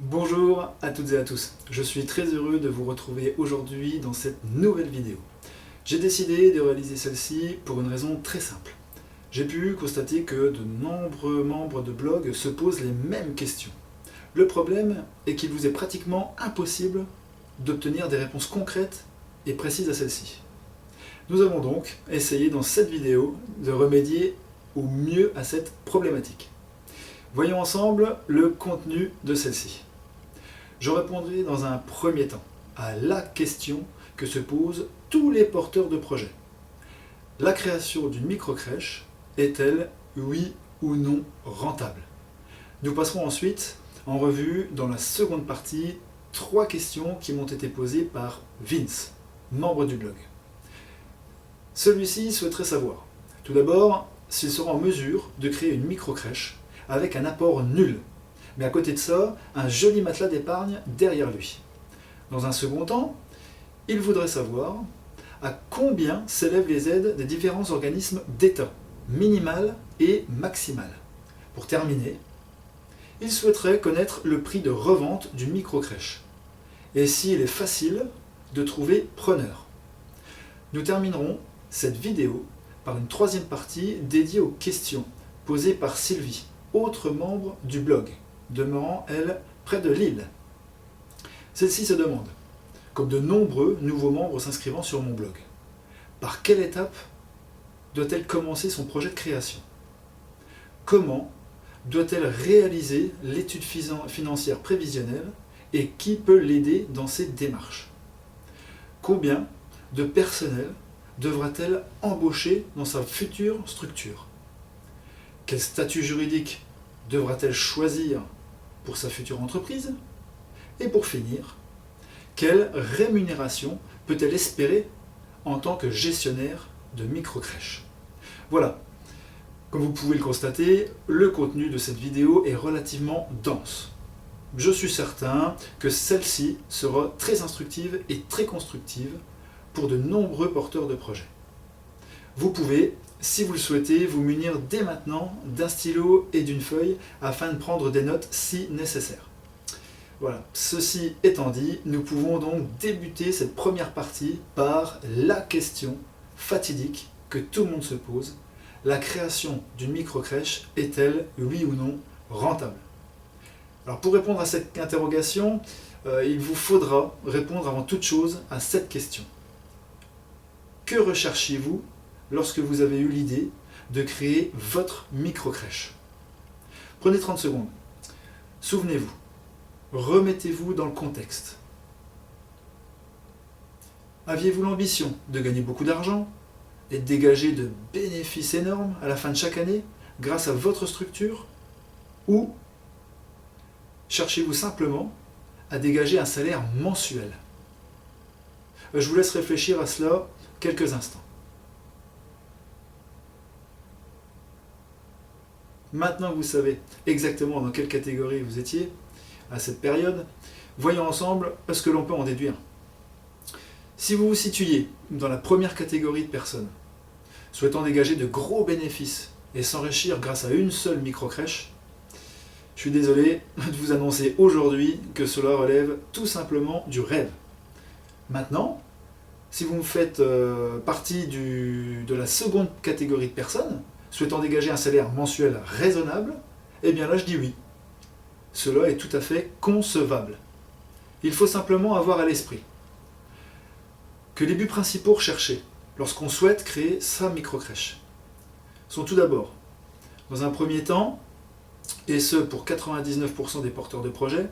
Bonjour à toutes et à tous, je suis très heureux de vous retrouver aujourd'hui dans cette nouvelle vidéo. J'ai décidé de réaliser celle-ci pour une raison très simple. J'ai pu constater que de nombreux membres de blog se posent les mêmes questions. Le problème est qu'il vous est pratiquement impossible d'obtenir des réponses concrètes et précises à celles-ci. Nous avons donc essayé dans cette vidéo de remédier au mieux à cette problématique. Voyons ensemble le contenu de celle-ci. Je répondrai dans un premier temps à la question que se posent tous les porteurs de projets. La création d'une microcrèche est-elle, oui ou non, rentable? Nous passerons ensuite en revue dans la seconde partie 3 questions qui m'ont été posées par Vince, membre du blog. Celui-ci souhaiterait savoir, tout d'abord, s'il sera en mesure de créer une microcrèche avec un apport nul, mais à côté de ça, un joli matelas d'épargne derrière lui. Dans un second temps, il voudrait savoir à combien s'élèvent les aides des différents organismes d'État, minimales et maximales. Pour terminer, il souhaiterait connaître le prix de revente d'une microcrèche et s'il est facile de trouver preneur. Nous terminerons cette vidéo par une troisième partie dédiée aux questions posées par Sylvie, autre membre du blog, demeurant, elle, près de Lille. Celle-ci se demande, comme de nombreux nouveaux membres s'inscrivant sur mon blog, par quelle étape doit-elle commencer son projet de création? Comment doit-elle réaliser l'étude financière prévisionnelle et qui peut l'aider dans ses démarches? Combien de personnel devra-t-elle embaucher dans sa future structure? Quel statut juridique devra-t-elle choisir pour sa future entreprise? Et pour finir, quelle rémunération peut-elle espérer en tant que gestionnaire de microcrèche? Voilà, comme vous pouvez le constater, le contenu de cette vidéo est relativement dense. Je suis certain que celle-ci sera très instructive et très constructive pour de nombreux porteurs de projets. Vous pouvez, si vous le souhaitez, vous munir dès maintenant d'un stylo et d'une feuille afin de prendre des notes si nécessaire. Voilà, ceci étant dit, nous pouvons donc débuter cette première partie par la question fatidique que tout le monde se pose. La création d'une microcrèche est-elle, oui ou non, rentable? Alors pour répondre à cette interrogation, il vous faudra répondre avant toute chose à cette question. Que recherchiez-vous lorsque vous avez eu l'idée de créer votre microcrèche? Prenez 30 secondes. Souvenez-vous. Remettez-vous dans le contexte. Aviez-vous l'ambition de gagner beaucoup d'argent et de dégager de bénéfices énormes à la fin de chaque année grâce à votre structure? Ou cherchez-vous simplement à dégager un salaire mensuel? Je vous laisse réfléchir à cela quelques instants. Maintenant que vous savez exactement dans quelle catégorie vous étiez à cette période, voyons ensemble ce que l'on peut en déduire. Si vous vous situiez dans la première catégorie de personnes, souhaitant dégager de gros bénéfices et s'enrichir grâce à une seule microcrèche, je suis désolé de vous annoncer aujourd'hui que cela relève tout simplement du rêve. Maintenant, si vous faites partie de la seconde catégorie de personnes, souhaitant dégager un salaire mensuel raisonnable, eh bien là je dis oui. Cela est tout à fait concevable. Il faut simplement avoir à l'esprit que les buts principaux recherchés lorsqu'on souhaite créer sa microcrèche sont tout d'abord, dans un premier temps, et ce pour 99% des porteurs de projets,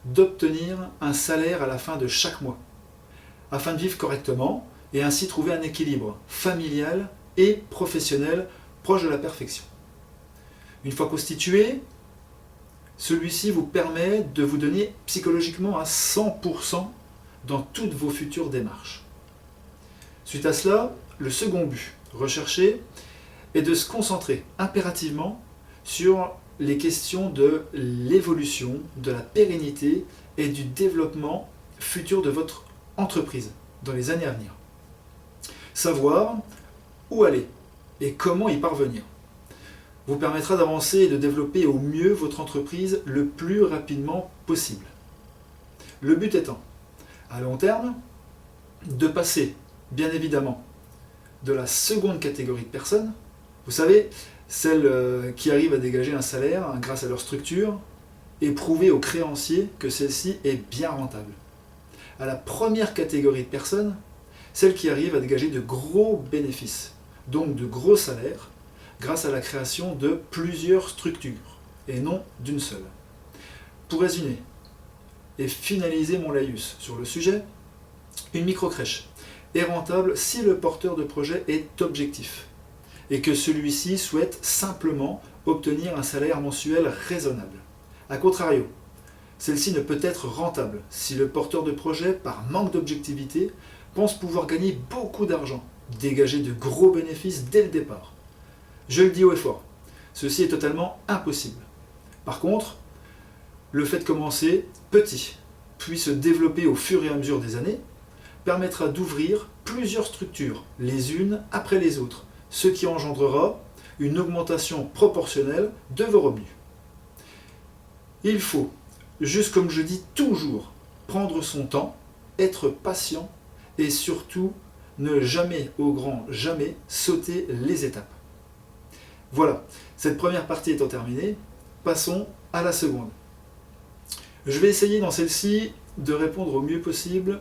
d'obtenir un salaire à la fin de chaque mois, afin de vivre correctement et ainsi trouver un équilibre familial et professionnel proche de la perfection. Une fois constitué, celui-ci vous permet de vous donner psychologiquement à 100% dans toutes vos futures démarches. Suite à cela, le second but recherché est de se concentrer impérativement sur les questions de l'évolution, de la pérennité et du développement futur de votre entreprise dans les années à venir. Savoir où aller et comment y parvenir. vous permettra d'avancer et de développer au mieux votre entreprise le plus rapidement possible. Le but étant, à long terme, de passer, bien évidemment, de la seconde catégorie de personnes, vous savez, celles qui arrivent à dégager un salaire grâce à leur structure, et prouver aux créanciers que celle-ci est bien rentable, à la première catégorie de personnes, celles qui arrivent à dégager de gros bénéfices, donc de gros salaires, grâce à la création de plusieurs structures, et non d'une seule. Pour résumer, et finaliser mon laïus sur le sujet, une microcrèche est rentable si le porteur de projet est objectif, et que celui-ci souhaite simplement obtenir un salaire mensuel raisonnable. A contrario, celle-ci ne peut être rentable si le porteur de projet, par manque d'objectivité, pense pouvoir gagner beaucoup d'argent, dégager de gros bénéfices dès le départ. Je le dis haut et fort, ceci est totalement impossible. Par contre, le fait de commencer petit, puis se développer au fur et à mesure des années, permettra d'ouvrir plusieurs structures, les unes après les autres, ce qui engendrera une augmentation proportionnelle de vos revenus. Il faut, juste comme je dis toujours, prendre son temps, être patient et surtout ne jamais, au grand jamais, sauter les étapes. Voilà, cette première partie étant terminée, passons à la seconde. Je vais essayer dans celle-ci de répondre au mieux possible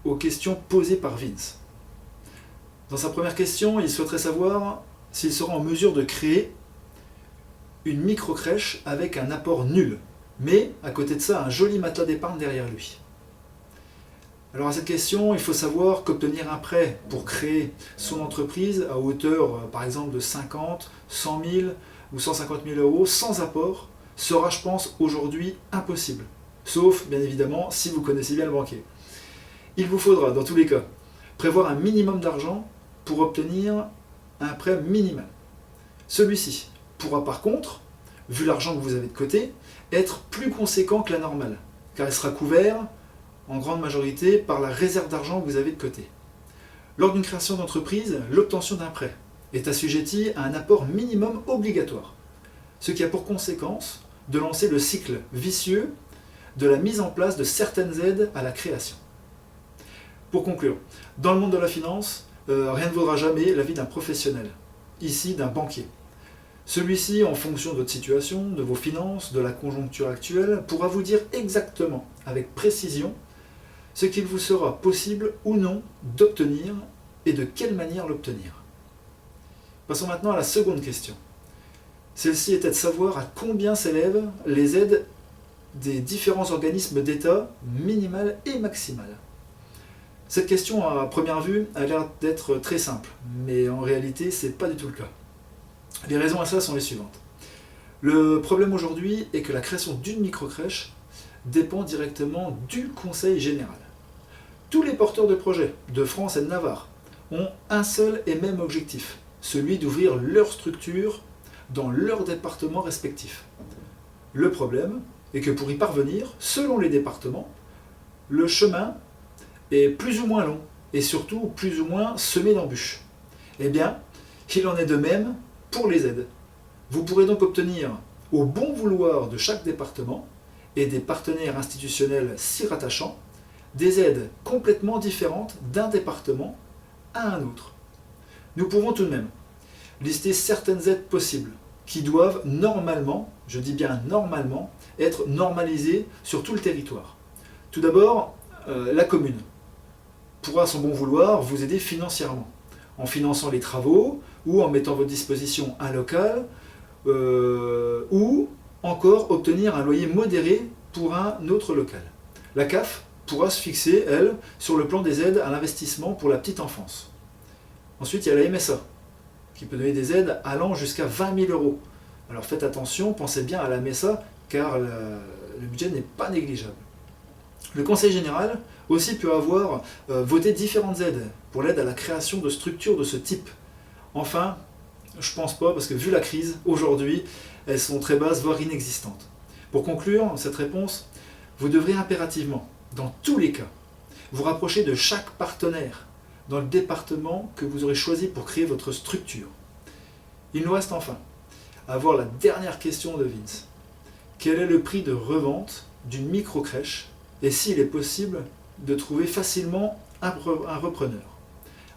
aux questions posées par Vince. Dans sa première question, il souhaiterait savoir s'il sera en mesure de créer une micro-crèche avec un apport nul, mais à côté de ça, un joli matelas d'épargne derrière lui. Alors à cette question, il faut savoir qu'obtenir un prêt pour créer son entreprise à hauteur, par exemple, de 50, 100 000 ou 150 000 euros sans apport sera, je pense, aujourd'hui impossible. Sauf, bien évidemment, si vous connaissez bien le banquier. Il vous faudra, dans tous les cas, prévoir un minimum d'argent pour obtenir un prêt minimal. Celui-ci pourra par contre, vu l'argent que vous avez de côté, être plus conséquent que la normale, car il sera couvert en grande majorité par la réserve d'argent que vous avez de côté. Lors d'une création d'entreprise, l'obtention d'un prêt est assujettie à un apport minimum obligatoire, ce qui a pour conséquence de lancer le cycle vicieux de la mise en place de certaines aides à la création. Pour conclure, dans le monde de la finance, rien ne vaudra jamais l'avis d'un professionnel, ici d'un banquier. Celui-ci, en fonction de votre situation, de vos finances, de la conjoncture actuelle, pourra vous dire exactement, avec précision, ce qu'il vous sera possible ou non d'obtenir et de quelle manière l'obtenir. Passons maintenant à la seconde question. Celle-ci était de savoir à combien s'élèvent les aides des différents organismes d'État, minimales et maximales. Cette question, à première vue, a l'air d'être très simple, mais en réalité, ce n'est pas du tout le cas. Les raisons à ça sont les suivantes. Le problème aujourd'hui est que la création d'une microcrèche dépend directement du Conseil général. Tous les porteurs de projets de France et de Navarre ont un seul et même objectif, celui d'ouvrir leur structure dans leur département respectif. Le problème est que pour y parvenir, selon les départements, le chemin est plus ou moins long et surtout plus ou moins semé d'embûches. Eh bien, il en est de même pour les aides. Vous pourrez donc obtenir, au bon vouloir de chaque département et des partenaires institutionnels s'y rattachant, des aides complètement différentes d'un département à un autre. Nous pouvons tout de même lister certaines aides possibles qui doivent normalement, je dis bien normalement, être normalisées sur tout le territoire. Tout d'abord, la commune pourra à son bon vouloir vous aider financièrement, en finançant les travaux ou en mettant à votre disposition un local ou encore obtenir un loyer modéré pour un autre local. La CAF pourra se fixer, elle, sur le plan des aides à l'investissement pour la petite enfance. Ensuite, il y a la MSA, qui peut donner des aides allant jusqu'à 20 000 euros. Alors faites attention, pensez bien à la MSA, car le budget n'est pas négligeable. Le Conseil général aussi peut avoir voté différentes aides pour l'aide à la création de structures de ce type. Enfin, je ne pense pas, parce que vu la crise, aujourd'hui, elles sont très basses, voire inexistantes. Pour conclure cette réponse, vous devrez impérativement, dans tous les cas, vous rapprocher de chaque partenaire dans le département que vous aurez choisi pour créer votre structure. Il nous reste enfin à voir la dernière question de Vince. Quel est le prix de revente d'une micro-crèche et s'il est possible de trouver facilement un repreneur?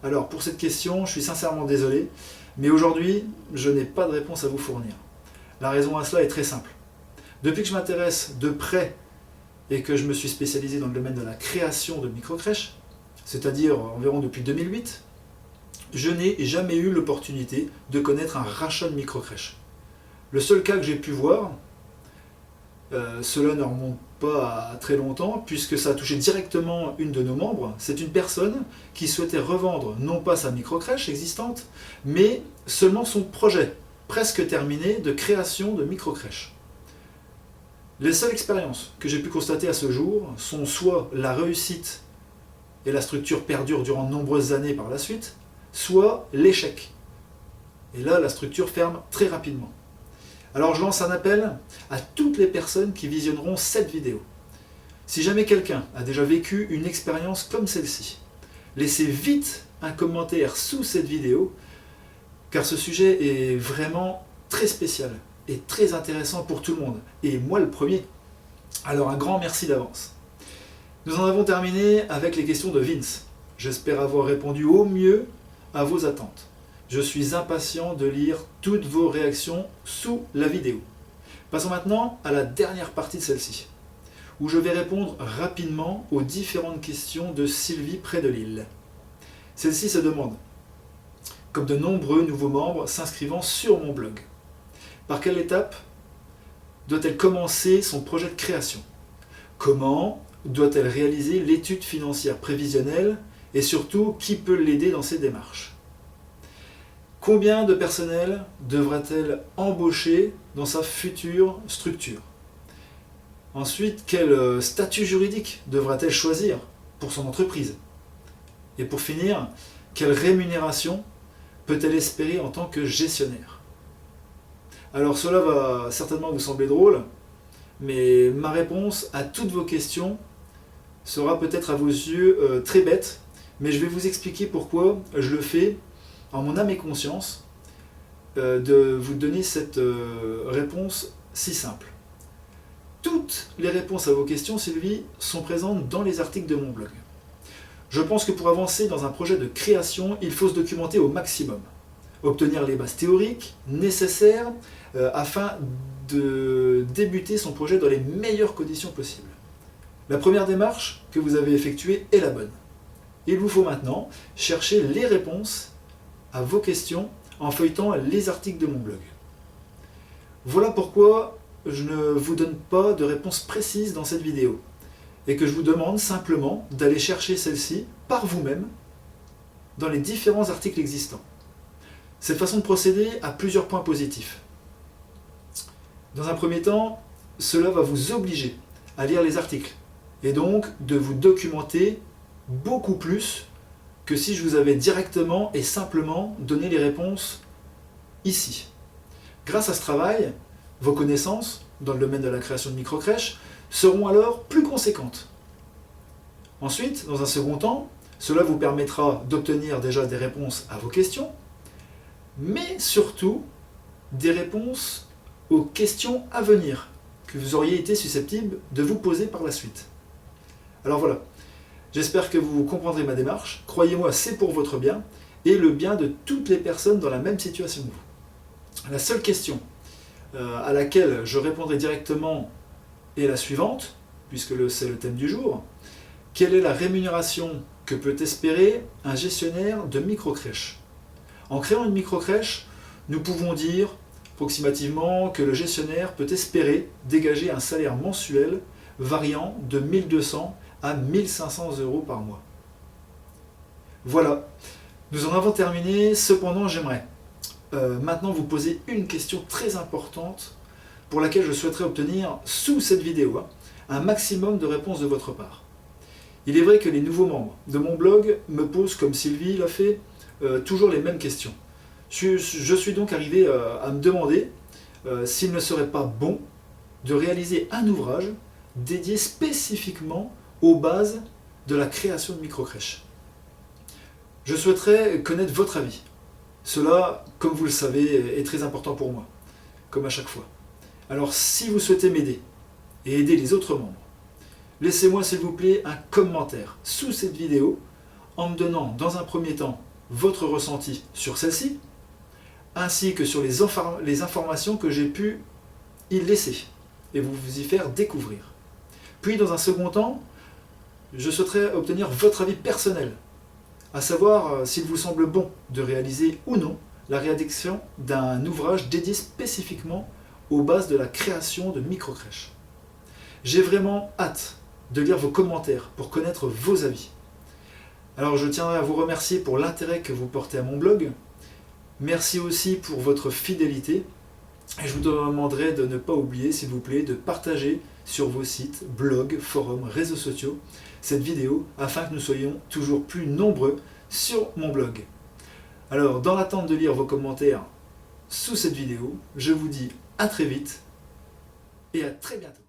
Alors pour cette question, je suis sincèrement désolé, mais aujourd'hui, je n'ai pas de réponse à vous fournir. La raison à cela est très simple. Depuis que je m'intéresse de près et que je me suis spécialisé dans le domaine de la création de micro-crèches, c'est-à-dire environ depuis 2008, je n'ai jamais eu l'opportunité de connaître un rachat de micro-crèche. Le seul cas que j'ai pu voir, cela ne remonte pas à très longtemps, puisque ça a touché directement une de nos membres. C'est une personne qui souhaitait revendre non pas sa micro-crèche existante, mais seulement son projet, presque terminé, de création de micro-crèche. Les seules expériences que j'ai pu constater à ce jour sont soit la réussite et la structure perdure durant de nombreuses années par la suite, soit l'échec. Et là, la structure ferme très rapidement. Alors je lance un appel à toutes les personnes qui visionneront cette vidéo. Si jamais quelqu'un a déjà vécu une expérience comme celle-ci, laissez vite un commentaire sous cette vidéo, car ce sujet est vraiment très spécial et très intéressant pour tout le monde, et moi le premier. Alors un grand merci d'avance. Nous en avons terminé avec les questions de Vince. J'espère avoir répondu au mieux à vos attentes. Je suis impatient de lire toutes vos réactions sous la vidéo. Passons maintenant à la dernière partie de celle-ci, où je vais répondre rapidement aux différentes questions de Sylvie près de Lille. Celle-ci se demande, comme de nombreux nouveaux membres s'inscrivant sur mon blog, par quelle étape doit-elle commencer son projet de création? Comment doit-elle réaliser l'étude financière prévisionnelle et surtout qui peut l'aider dans ses démarches? Combien de personnel devra-t-elle embaucher dans sa future structure? Ensuite, quel statut juridique devra-t-elle choisir pour son entreprise? Et pour finir, quelle rémunération peut-elle espérer en tant que gestionnaire? Alors cela va certainement vous sembler drôle, mais ma réponse à toutes vos questions sera peut-être à vos yeux très bête, mais je vais vous expliquer pourquoi je le fais en mon âme et conscience, de vous donner cette réponse si simple. Toutes les réponses à vos questions, Sylvie, sont présentes dans les articles de mon blog. Je pense que pour avancer dans un projet de création, il faut se documenter au maximum, obtenir les bases théoriques nécessaires afin de débuter son projet dans les meilleures conditions possibles. La première démarche que vous avez effectuée est la bonne. Il vous faut maintenant chercher les réponses à vos questions en feuilletant les articles de mon blog. Voilà pourquoi je ne vous donne pas de réponse précise dans cette vidéo et que je vous demande simplement d'aller chercher celle-ci par vous-même dans les différents articles existants. Cette façon de procéder a plusieurs points positifs. Dans un premier temps, cela va vous obliger à lire les articles et donc de vous documenter beaucoup plus que si je vous avais directement et simplement donné les réponses ici. Grâce à ce travail, vos connaissances dans le domaine de la création de micro-crèches seront alors plus conséquentes. Ensuite, dans un second temps, cela vous permettra d'obtenir déjà des réponses à vos questions, mais surtout des réponses aux questions à venir que vous auriez été susceptible de vous poser par la suite. Alors voilà. J'espère que vous comprendrez ma démarche. Croyez-moi, c'est pour votre bien et le bien de toutes les personnes dans la même situation que vous. La seule question à laquelle je répondrai directement est la suivante, puisque c'est le thème du jour. Quelle est la rémunération que peut espérer un gestionnaire de micro-crèche? En créant une micro-crèche, nous pouvons dire approximativement que le gestionnaire peut espérer dégager un salaire mensuel variant de 1200 à 1500 € par mois. Voilà, nous en avons terminé. Cependant, j'aimerais maintenant vous poser une question très importante pour laquelle je souhaiterais obtenir sous cette vidéo un maximum de réponses de votre part. Il est vrai que les nouveaux membres de mon blog me posent, comme Sylvie l'a fait, toujours les mêmes questions. Je suis donc arrivé à me demander s'il ne serait pas bon de réaliser un ouvrage dédié spécifiquement aux bases de la création de micro-crèches. Je souhaiterais connaître votre avis Cela, comme vous le savez, est très important pour moi, comme à chaque fois. Alors si vous souhaitez m'aider et aider les autres membres, laissez-moi s'il vous plaît un commentaire sous cette vidéo en me donnant dans un premier temps votre ressenti sur celle-ci, ainsi que sur les informations que j'ai pu y laisser et vous y faire découvrir. Puis dans un second temps, je souhaiterais obtenir votre avis personnel, à savoir s'il vous semble bon de réaliser ou non la rédaction d'un ouvrage dédié spécifiquement aux bases de la création de microcrèches. J'ai vraiment hâte de lire vos commentaires pour connaître vos avis. Alors je tiendrai à vous remercier pour l'intérêt que vous portez à mon blog. Merci aussi pour votre fidélité. Et je vous demanderai de ne pas oublier, s'il vous plaît, de partager sur vos sites, blogs, forums, réseaux sociaux cette vidéo afin que nous soyons toujours plus nombreux sur mon blog. Alors, dans l'attente de lire vos commentaires sous cette vidéo, je vous dis à très vite et à très bientôt.